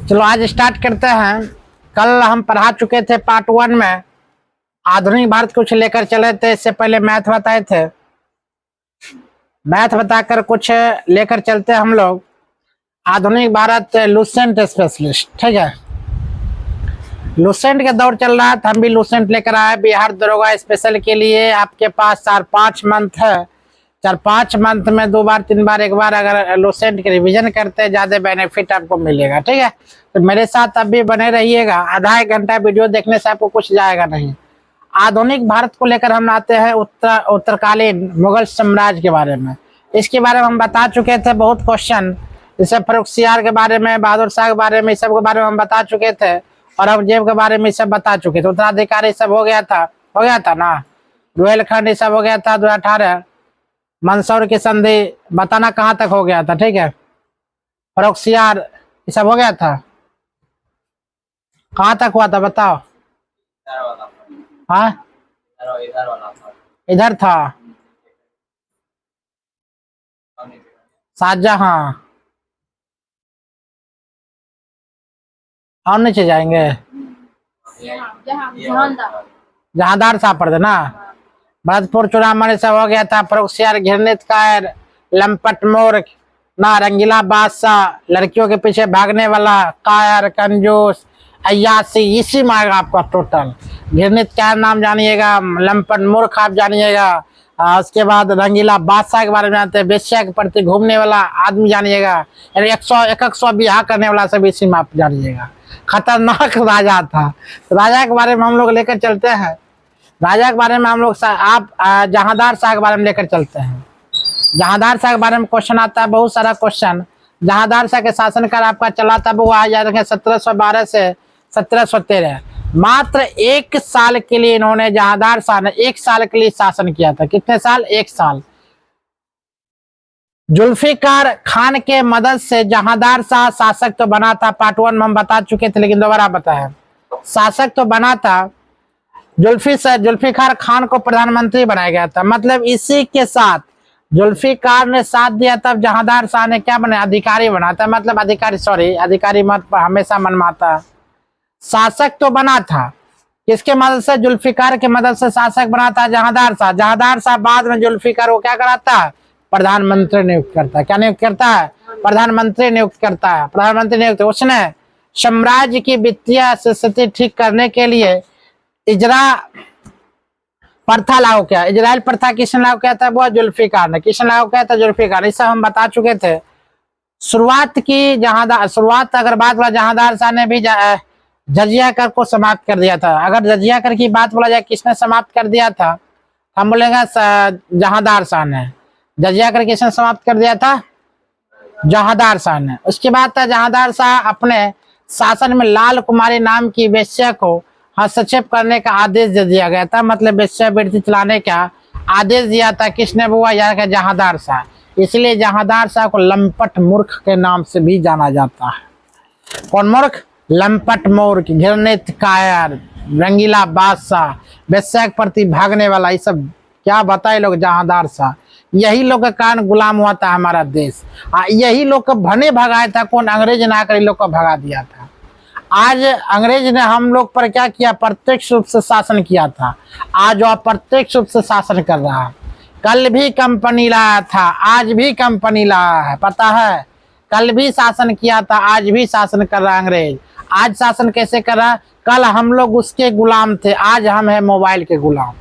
चलो आज स्टार्ट करते हैं। कल हम पढ़ा चुके थे पार्ट 1 में आधुनिक भारत कुछ लेकर चले थे। इससे पहले मैथ बताए थे, मैथ बताकर कुछ लेकर चलते हम लोग आधुनिक भारत लूसेंट स्पेशलिस्ट। ठीक है, लूसेंट का दौर चल रहा है तो हम भी लूसेंट लेकर आए बिहार दरोगा स्पेशल के लिए। आपके पास 4-5 मंथ है, 4-5 मंथ में 2 बार 3 बार 1 बार अगर लूसेंट के रिवीजन करते हैं ज्यादा बेनिफिट आपको मिलेगा। ठीक है, तो मेरे साथ अब भी बने रहिएगा। आधा 1 घंटा वीडियो देखने से आपको कुछ जाएगा नहीं। आधुनिक भारत को लेकर हम आते हैं उत्तरकालीन मुगल साम्राज्य के बारे में। इसके बारे में हम बता चुके थे बहुत क्वेश्चन, जैसे फर्रुखसियार के बारे में, बहादुर शाह के बारे में, सब के बारे में हम बता चुके थे। औरंगजेब के बारे में सब बता चुके थे। उत्तराधिकारी सब हो गया था ना, रुहेलखंड ये सब हो गया था 2018। मंदसौर की संधि बताना कहाँ तक हो गया था। ठीक है, फर्रुखसियार ये सब हो गया था, कहाँ तक हुआ था बताओ। हाँ इधर था शाहजहां, और नीचे जाएंगे जहांदार साहब पढ़ते ना। भरतपुर चूड़ामणि सब हो गया था। फर्रुखसियार घृणित कायर, लंपट मूर्ख ना, रंगीला बादशाह, लड़कियों के पीछे भागने वाला, कायर, कंजूस, अय्यासी, इसी में आएगा आपका टोटल। घृणित कायर नाम जानिएगा, लंपट मूर्ख आप जानिएगा, उसके बाद रंगीला बादशाह के बारे में जानते हैं, वेश्या के प्रति घूमने वाला आदमी जानिएगा, 100 बियाह करने वाला सब इसी में आप जानिएगा। खतरनाक राजा था। राजा के बारे में हम लोग लेकर चलते हैं। राजा के बारे में हम लोग आप जहांदार शाह के बारे में लेकर चलते हैं। जहांदार शाह के बारे में क्वेश्चन आता है, बहुत सारा क्वेश्चन। जहांदार शाह के शासनकाल आपका चला था वो आ याद रखें 1712 से 1713। मात्र 1 साल के लिए इन्होंने, जहांदार शाह ने 1 साल के लिए शासन किया था। कितने साल? 1 साल। जुल्फिकार खान के मदद से जहांदार शाह शासक तो बना था। पार्ट 1 में हम बता चुके थे लेकिन दोबारा बताया, शासक तो बना था। जुल्फिकार खान को प्रधानमंत्री बनाया गया था। मतलब इसी के साथ जुल्फिकार ने साथ दिया तब जहांदार शाह ने क्या बना? अधिकारी बना था। मतलब अधिकारी मत पर हमेशा मनमाता। शासक तो बना था, किसके मदद से? जुल्फिकार के मदद से शासक बना था जहांदार शाह। जहांदार शाह बाद में जुल्फिकार को क्या कराता है? प्रधानमंत्री नियुक्त करता है। क्या नियुक्त करता है? प्रधानमंत्री नियुक्त करता है। प्रधानमंत्री नियुक्त, उसने साम्राज्य की वित्तीय स्थिति ठीक करने के लिए इजरा प्रथा लागू किया। इजराइल प्रथा किसने लागू किया था? वो जुल्फिकार ने। किसने लागू किया था? जुल्फिकार। इस सब हम बता चुके थे। शुरुआत अगर बात बोला, जहांदार शाह ने भी जजिया कर को समाप्त कर दिया था। अगर जजिया कर की बात बोला जाए किसने समाप्त कर दिया था, हम बोलेंगे जहांदार शाह ने। जजिया कर किसने समाप्त कर दिया था? जहांदार शाह ने। उसके बाद था जहांदार शाह अपने शासन में लाल कुमारी नाम की वेश्या को हस्तक्षेप करने का आदेश दे दिया गया था। मतलब वेश्यावृत्ति चलाने का आदेश दिया था। किसने? वो यार जहांदार शाह। इसलिए जहांदार शाह को लंपट मूर्ख के नाम से भी जाना जाता है। कौन मूर्ख? लंपट मूर्ख, घृणित कायर, रंगीला बादशाह, वेश्या के प्रति भागने वाला, ये सब क्या बताए लोग? जहांदार शाह। यही लोग के कारण गुलाम हुआ था हमारा देश। यही लोग को भने भगाया था। कौन? अंग्रेज ने आकर लोग को भगा दिया था। आज अंग्रेज ने हम लोग पर क्या किया? प्रत्यक्ष रूप से शासन किया था। आज वो अप्रत्यक्ष रूप से शासन कर रहा है। कल भी कंपनी लाया था, आज भी कंपनी लाया है, पता है। कल भी शासन किया था, आज भी शासन कर रहा है अंग्रेज। आज शासन कैसे कर रहा है? कल हम लोग उसके गुलाम थे, आज हम है मोबाइल के गुलाम।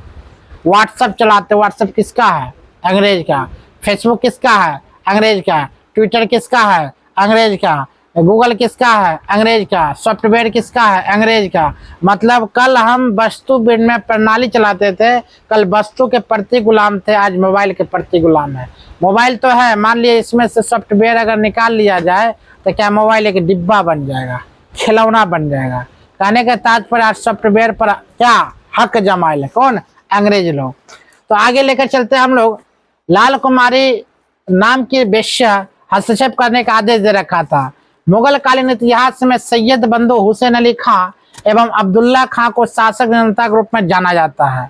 व्हाट्सएप चलाते, व्हाट्सएप किसका है? अंग्रेज का। फेसबुक किसका है? अंग्रेज का। ट्विटर किसका है? अंग्रेज का। गूगल किसका है? अंग्रेज का। सॉफ्टवेयर किसका है? अंग्रेज का। मतलब कल हम वस्तु विनिमय प्रणाली चलाते थे, कल वस्तु के प्रति गुलाम थे, आज मोबाइल के प्रति गुलाम है। मोबाइल तो है, मान लिया इसमें से सॉफ्टवेयर अगर निकाल लिया जाए तो क्या मोबाइल एक डिब्बा बन जाएगा, खिलौना बन जाएगा। कहने का तात्पर्य आज सॉफ्टवेयर पर क्या हक जमाए? कौन? अंग्रेज लोग। तो आगे लेकर चलते हम लोग। लाल कुमारी नाम की वेश्या हस्तक्षेप करने का आदेश दे रखा था। मुगल कालीन इतिहास में सैयद बंदो हुसैन अली खां एवं अब्दुल्ला खां को शासक जनता के रूप में जाना जाता है।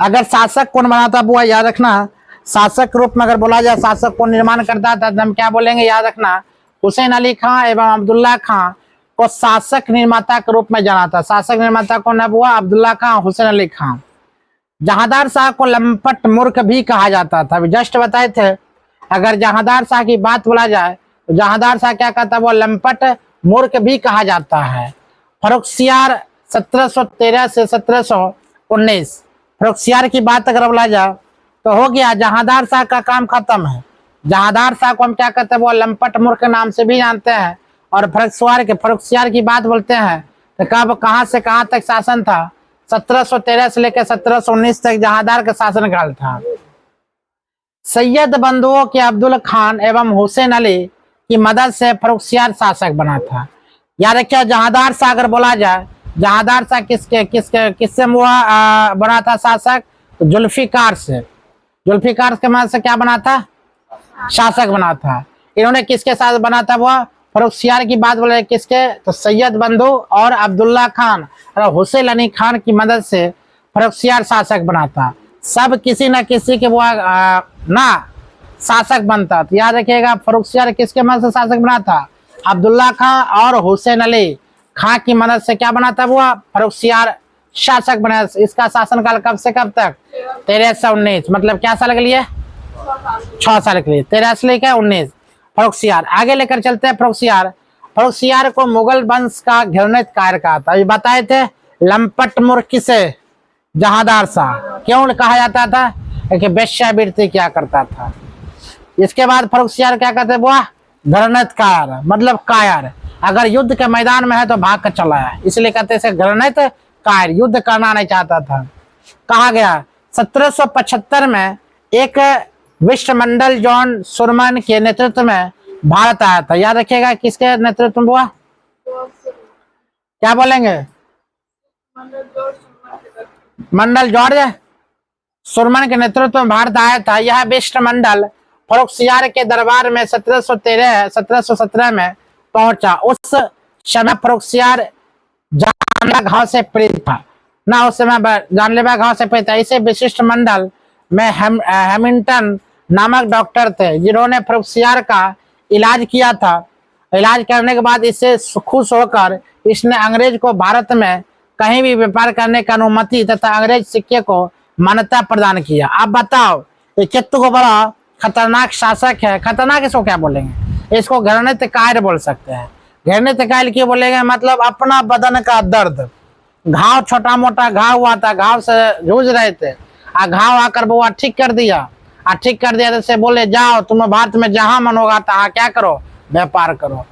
अगर शासक कौन बनाता वो याद रखना। शासक रूप में अगर बोला जाए शासक कौन निर्माण करता था तो हम क्या बोलेंगे? याद रखना, हुसैन अली खां एवं अब्दुल्ला खां को शासक निर्माता के रूप में जाना था। शासक निर्माता कौन है हुआ? अब्दुल्ला खां, हुसैन अली खां। जहांदार शाह को लंपट मूर्ख भी कहा जाता था। जस्ट बताए थे, अगर जहांदार शाह की बात बोला जाए तो जहांदार शाह क्या कहता है? वो लंपट मूर्ख भी कहा जाता है। फर्रुखसियार 1713 से 1719, फर्रुखसियार की बात अगर बोला जाए तो हो गया, जहांदार शाह का काम खत्म है। जहांदार शाह को हम क्या कहते हैं? वो लंपट मूर्ख नाम से भी जानते हैं। और फर्रुखसियार की बात बोलते हैं तो कब कहां से कहां तक शासन था? 1713 से लेकर 1719 तक जहांदार का शासन काल था। सैयद बंधुओं के अब्दुल खान एवं हुसैन अली की मदद से फर्रुखसियार शासक बना था। याद रखिए, जहांदार शाह अगर बोला जाए, जहांदार शाह किससे बना था शासक? तो जुल्फिकार से। जुल्फिकार के मदद से क्या बना था? शासक बना था। इन्होंने किसके साथ बना था? वह फर्रुखसियार की बात बोले किसके? तो सैयद बंधु और अब्दुल्ला खान और हुसैन अली खान की मदद से फर्रुखसियार शासक बना था। सब किसी न किसी के वो ना शासक बनता। तो याद रखिएगा, फर्रुखसियार किसके मदद से शासक बना था? अब्दुल्ला खान और हुसैन अली खां की मदद से क्या बना था? वो फर्रुखसियार शासक बना। इसका शासनकाल कब से कब तक? 1319, मतलब क्या साल के लिए? 6 साल के लिए। 13 से लेकर 19 फर्रुखसियार। आगे लेकर चलते हैं। फर्रुखसियार को मुगल वंश का घृणित कार्य कहा था। अभी बताए थे, लंपट मूर्ख किसे? जहांदार शाह। क्यों कहा जाता था? क्योंकि वेश्यावृत्ति क्या करता था। इसके बाद फर्रुखसियार क्या कहते? वो घृणित कायर, मतलब कायर। अगर युद्ध के मैदान में है तो भाग कर चला है, इसलिए कहते हैं घृणित कायर, युद्ध करना नहीं चाहता था। कहा गया 1775 में एक विश्वमंडल जॉन सुरमन के नेतृत्व में भारत आया था। याद रखिएगा, किसके नेतृत्व में हुआ? क्या बोलेंगे? मंडल जॉर्ज सुरमन के नेतृत्व में भारत आया था। यह विश्वमंडल फर्रुखसियार के दरबार में 1717 में पहुंचा। उस समय फर्रुखसियार जानलेवा घाव से पीड़ित था ना, उस समय जानलेवा घाव से पीड़ित था। इसे विशिष्ट मंडल में हैमिल्टन नामक डॉक्टर थे, जिन्होंने फर्रुखसियार का इलाज किया था। इलाज करने के बाद इससे खुश होकर इसने अंग्रेज को भारत में कहीं भी व्यापार करने की अनुमति तथा अंग्रेज सिक्के को मान्यता प्रदान किया। आप बताओ, ये कितना को बड़ा खतरनाक शासक है। खतरनाक इसको क्या बोलेंगे? इसको घृणित कायर बोल सकते हैं। घृणित कायर क्यों बोलेंगे? मतलब अपना बदन का दर्द, घाव, छोटा मोटा घाव हुआ था, घाव से जूझ रहे थे, घाव आकर वो ठीक कर दिया। ठीक कर दिया तो बोले जाओ तुम भारत में जहां मन होगा तहां क्या करो? व्यापार करो।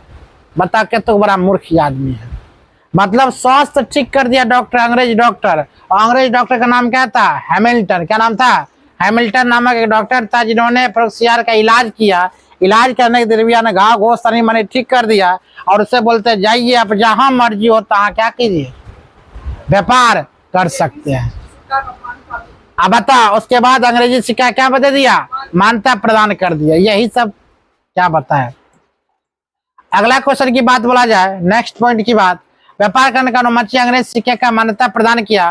बता कितना बड़ा मूर्ख आदमी है। मतलब स्वास्थ्य ठीक कर दिया डॉक्टर, अंग्रेज डॉक्टर। और अंग्रेज डॉक्टर का नाम क्या था? हैमिल्टन। क्या नाम था? हैमिल्टन नामक एक डॉक्टर था, जिन्होंने फर्रुखसियार का इलाज किया। इलाज करने के दरमियान घाव गोश्त तनी मनी ठीक कर दिया और उससे बोलते जाइए आप जहां मर्जी हो तहां क्या कीजिए? व्यापार कर सकते हैं। अब बता, उसके बाद अंग्रेजी सिक्का क्या बता दिया? मान्यता प्रदान कर दिया। यही सब क्या बताए। अगला क्वेश्चन की बात बोला जाए, नेक्स्ट पॉइंट की बात, व्यापार करने का अनुमति अंग्रेज सिक्के का मान्यता प्रदान किया।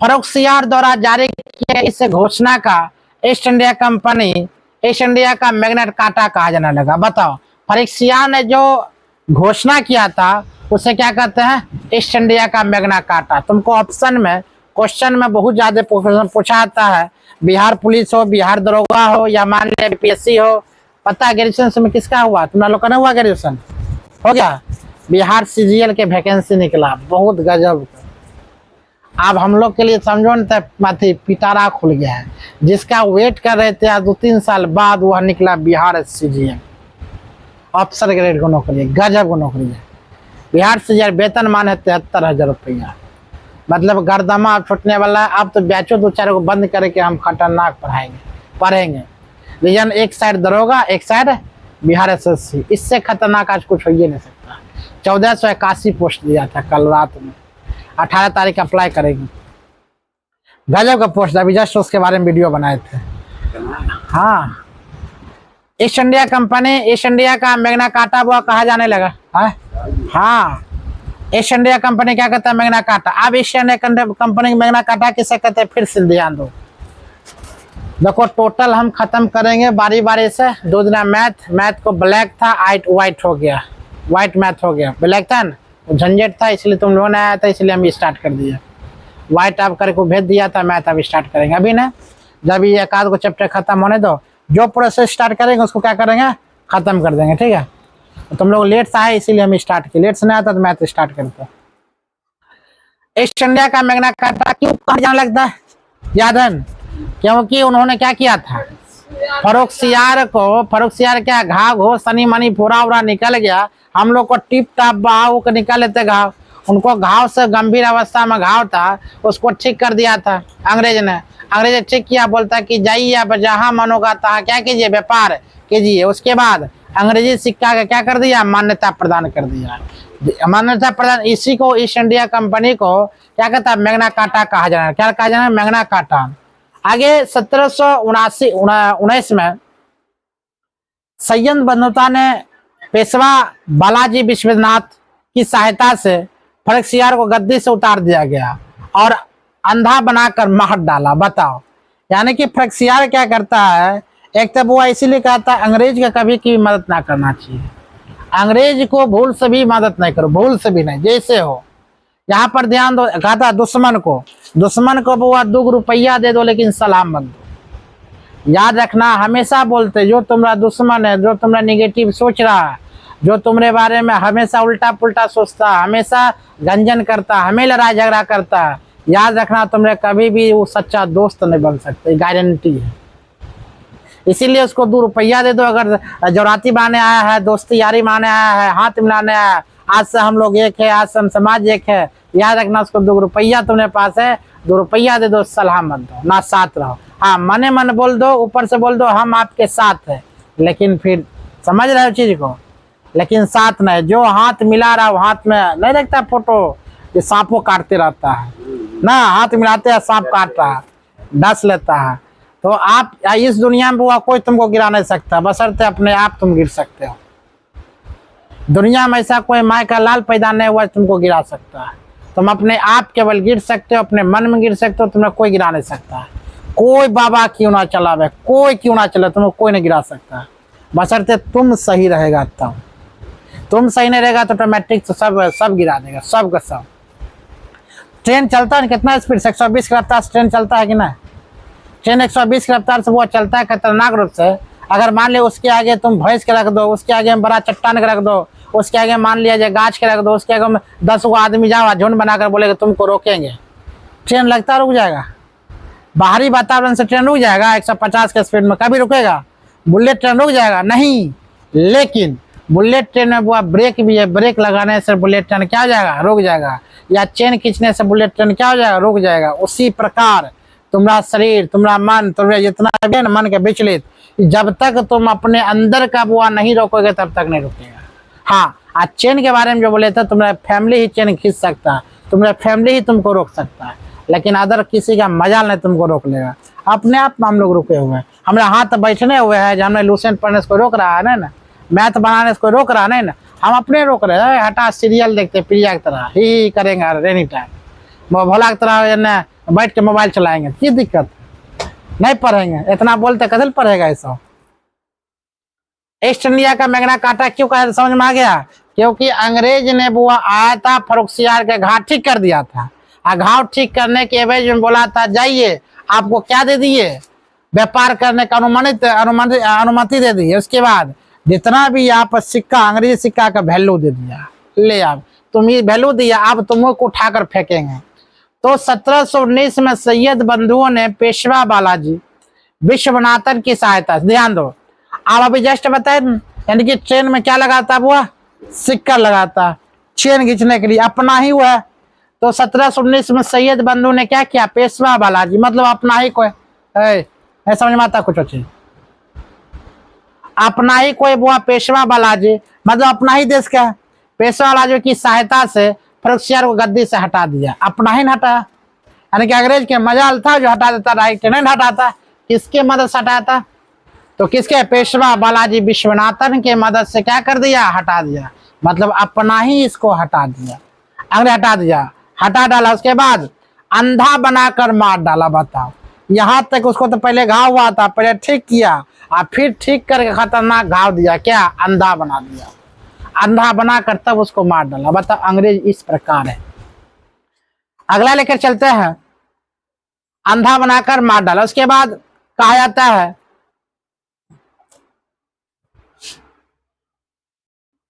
फर्रुखसियार द्वारा जारी किया इस घोषणा का east India company, east India का मैग्नेट काटा कहा जाने लगा। बताओ, फर्रुखसियार ने जो घोषणा किया था उसे क्या कहते हैं? ईस्ट इंडिया का मैग्ना काटा। तुमको ऑप्शन में क्वेश्चन में बहुत ज्यादा पूछा जाता है। बिहार पुलिस हो, बिहार दरोगा हो, या मान लिया बीपीएससी हो। पता है ग्रेजुएशन में किसका हुआ? तुम लोग का नहीं हुआ? ग्रेजुएशन हो गया? बिहार सीजीएल के वैकेंसी निकला, बहुत गजब। अब हम लोग के लिए समझो न, पिटारा खुल गया है। जिसका वेट कर रहे थे 2-3 साल बाद वह निकला बिहार सीजीएल, अफसर ग्रेड को नौकरी, गजब को नौकरी है। बिहार सीजीएल वेतन मान है 73,000 रुपया। मतलब गर्दमा अब छूटने वाला है। अब तो बैचो 2-4 को बंद करके हम खतरनाक पढ़ेंगे। रीजन एक साइड दरोगा, एक साइड बिहार एसएससी। इससे खतरनाक आज कुछ हो ही नहीं सकता। 1481 पोस्ट दिया था कल रात में, 18 तारीख अप्लाई करेंगे। गजब का पोस्ट, अभी जस्ट उसके बारे में वीडियो बनाए थे। हाँ, east India company, east India का मैग्ना काटा हुआ कहा जाने लगा। हाँ, ईस्ट इंडिया कंपनी क्या कहता है? मैग्ना काटा। अब ईस्ट इंडिया कंपनी मैग्ना काटा किसे कहते हैं? फिर से ध्यान दो। देखो टोटल हम खत्म करेंगे बारी बारी से। 2 दिन मैथ, मैथ को ब्लैक था, वाइट हो गया, वाइट मैथ हो गया, ब्लैक था ना झंझट था, इसलिए तुम लोगों ने आया था, इसलिए हम स्टार्ट कर दिया। वाइट आप करके भेज दिया था, मैथ अब स्टार्ट करेंगे अभी ना। जब ये एक आध को चैप्टर खत्म होने दो, जो प्रोसेस स्टार्ट करेंगे उसको क्या करेंगे, खत्म कर देंगे, ठीक है। तो तुम लोग लेट से आए इसीलिए हम स्टार्ट किए, लेट से नहीं आता तो मैथ स्टार्ट करते। ईस्ट इंडिया का मैग्ना कार्टा क्यों कहा जाने लगता है, याद है? क्योंकि उन्होंने क्या किया था, फर्रुखसियार क्या घाव हो सनी मनी पूरा उरा निकल गया, हम लोग को टिप टाप बहाव को निकल लेते घाव, उनको घाव से गंभीर अवस्था में घाव था, उसको ठीक कर दिया था अंग्रेज ने। अंग्रेज ठीक किया, बोलता कि जाइए आप जहाँ मन होगा तहाँ क्या कीजिए, व्यापार कीजिए। उसके बाद अंग्रेजी सिक्का का क्या कर दिया, मान्यता प्रदान कर दिया, मान्यता प्रदान। इसी को ईस्ट इंडिया कंपनी को क्या कहता है, मैग्ना कार्टा कहा जाना है। क्या कहा जाना है, मैग्ना कार्टा। आगे 1719 में सैयद बंधुता ने पेशवा बालाजी विश्वनाथ की सहायता से फर्रुखसियार को गद्दी से उतार दिया गया और अंधा बनाकर मार डाला। बताओ, यानी कि फर्रुखसियार क्या करता है, एक तो वो इसीलिए कहता है अंग्रेज का कभी की मदद ना करना चाहिए, अंग्रेज को भूल से भी मदद नहीं करो, भूल से भी नहीं, जैसे हो। यहाँ पर ध्यान दो, कहता दुश्मन को वो 2 रुपया दे दो लेकिन सलाम मत दो। याद रखना, हमेशा बोलते जो तुम्हारा दुश्मन है, जो तुम्हारा निगेटिव सोच रहा है, जो तुम्हारे बारे में हमेशा उल्टा पुल्टा सोचता, हमेशा गंजन करता, हमें लड़ाई झगड़ा करता, याद रखना तुम्हारे कभी भी वो सच्चा दोस्त नहीं बन सकते, गारंटी है। इसीलिए उसको 2 रुपया दे दो। अगर जौराती माने आया है, दोस्ती यारी माने आया है, हाथ मिलाने आया है, आज से हम लोग एक है, आज से हम समाज एक है, याद रखना उसको 2 रुपया तुम्हारे पास है, 2 रुपया दे दो, सलाम मत दो, ना साथ रहो। हाँ, मने मन बोल दो, ऊपर से बोल दो हम आपके साथ है, लेकिन फिर समझ रहे हो चीज को, लेकिन साथ नहीं। जो हाथ मिला रहा हो, हाथ में नहीं देखता फोटो ये सांपों काटते रहता है ना, हाथ मिलाते हैं सांप काटता है, डस लेता है। तो आप इस दुनिया में वो कोई तुमको गिरा नहीं सकता, बशर्ते अपने आप तुम गिर सकते हो। दुनिया में ऐसा कोई माँ का लाल पैदा नहीं हुआ तुमको गिरा सकता है। तुम अपने आप केवल गिर सकते हो, अपने मन में गिर सकते हो, तुम्हें कोई गिरा नहीं सकता। कोई बाबा क्यों ना चलावे, कोई क्यों ना चले, तुम्हें कोई नहीं गिरा सकता, बशर्ते तुम सही रहेगा। तब तुम सही नहीं रहेगा तो ऑटोमेटिक तो सब गिरा देगा, सब का सब। ट्रेन चलता है कितना स्पीड से, 120 की रफ्तार से ट्रेन चलता है कि नहीं? ट्रेन 120 की रफ्तार से वो चलता है खतरनाक रूप से। अगर मान लिया उसके आगे तुम भैंस के रख दो, उसके आगे बड़ा चट्टान के रख दो, उसके आगे मान लिया जाए गाछ के रख दो, उसके आगे 10 गो आदमी जाओ झुंड बनाकर बोलेगा तुमको रोकेंगे, ट्रेन लगता रुक जाएगा। बाहरी वातावरण से ट्रेन रुक जाएगा 150 के स्पीड में, कभी रुकेगा? बुलेट ट्रेन रुक जाएगा? नहीं। लेकिन बुलेट ट्रेन में वो ब्रेक भी है, ब्रेक लगाने से बुलेट ट्रेन क्या हो जाएगा, रुक जाएगा, या चेन खींचने से बुलेट ट्रेन क्या हो जाएगा, रुक जाएगा। उसी प्रकार तुम्हारा शरीर, तुम्हारा मन, तुम्हारा जितना भी ना मन के विचलित, जब तक तुम अपने अंदर का बुआ नहीं रोकोगे तब तक नहीं रुकेगा। हाँ, आज चेन के बारे में जो बोले थे, तुम्हारा फैमिली ही चेन खींच सकता है, तुम्हारा फैमिली ही तुमको रोक सकता है, लेकिन अदर किसी का मजाल नहीं तुमको रोक लेगा। अपने आप में हम लोग रुके हुए हैं, हमारे हाथ बैठने हुए हैं, हमें लूसेंट पढ़ने से कोई रोक रहा है ना, मैथ बनाने से कोई रोक रहा नहीं ना, हम अपने रोक रहे हैं। हटा सीरियल देखते प्रिया की तरह ही करेंगे एनी टाइम, भोला की तरह बैठ के मोबाइल चलाएंगे, की दिक्कत? नहीं पढ़ेंगे, इतना बोलते कदल पढ़ेगा ऐसा। ईस्ट इंडिया का मैग्ना कार्टा क्यों कहा, समझ में आ गया? क्योंकि अंग्रेज ने वो आया था, फर्रुखसियार के घाव ठीक कर दिया था, घाव ठीक करने के एवज में बोला था जाइए, आपको क्या दे दिए, व्यापार करने का अनुमति दे दी। उसके बाद जितना भी यहाँ पर सिक्का, अंग्रेजी सिक्का का वैल्यू दे दिया, ले आप तुम ये वैल्यू दिया, अब तुमको उठाकर फेंकेंगे। तो 1719 में सैयद बंधुओं ने पेशवा बालाजी विश्वनाथन की सहायता, ध्यान दो, आप अभी जस्ट बताए, यानी कि ट्रेन में क्या लगाता हुआ, सिक्का लगाता चेन खींचने के लिए, अपना ही हुआ। तो 1719 में सैयद बंधु ने क्या किया, पेशवा बालाजी मतलब अपना ही कोई है, समझ में आता कुछ अच्छी, अपना ही कोई बुआ पेशवा बालाजी मतलब अपना ही देश का पेशवा बालाजी की सहायता से फर्रुखसियार को गद्दी से हटा दिया, अपना ही हटाया। यानी कि अंग्रेज के मजाल था जो हटा देता, राइट नहीं हटाता, किसके मदद से हटाता, तो किसके, पेशवा बालाजी विश्वनाथन के मदद से क्या कर दिया, हटा दिया, मतलब अपना ही इसको हटा दिया, अंग्रेज हटा दिया, हटा डाला। उसके बाद अंधा बनाकर मार डाला। बताओ, यहाँ तक उसको तो पहले घाव हुआ था, पहले ठीक किया और फिर ठीक करके खतरनाक घाव दिया, क्या अंधा बना दिया, अंधा बनाकर तब उसको मार डाला। बताओ अंग्रेज इस प्रकार है। अगला लेकर चलते हैं, अंधा बनाकर मार डाला। उसके बाद कहा जाता है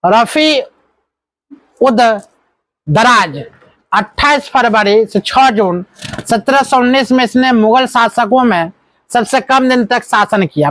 रफी उद दराज 28 फरवरी से 6 जून 1719 में इसने मुगल शासकों में सबसे कम दिन तक शासन किया।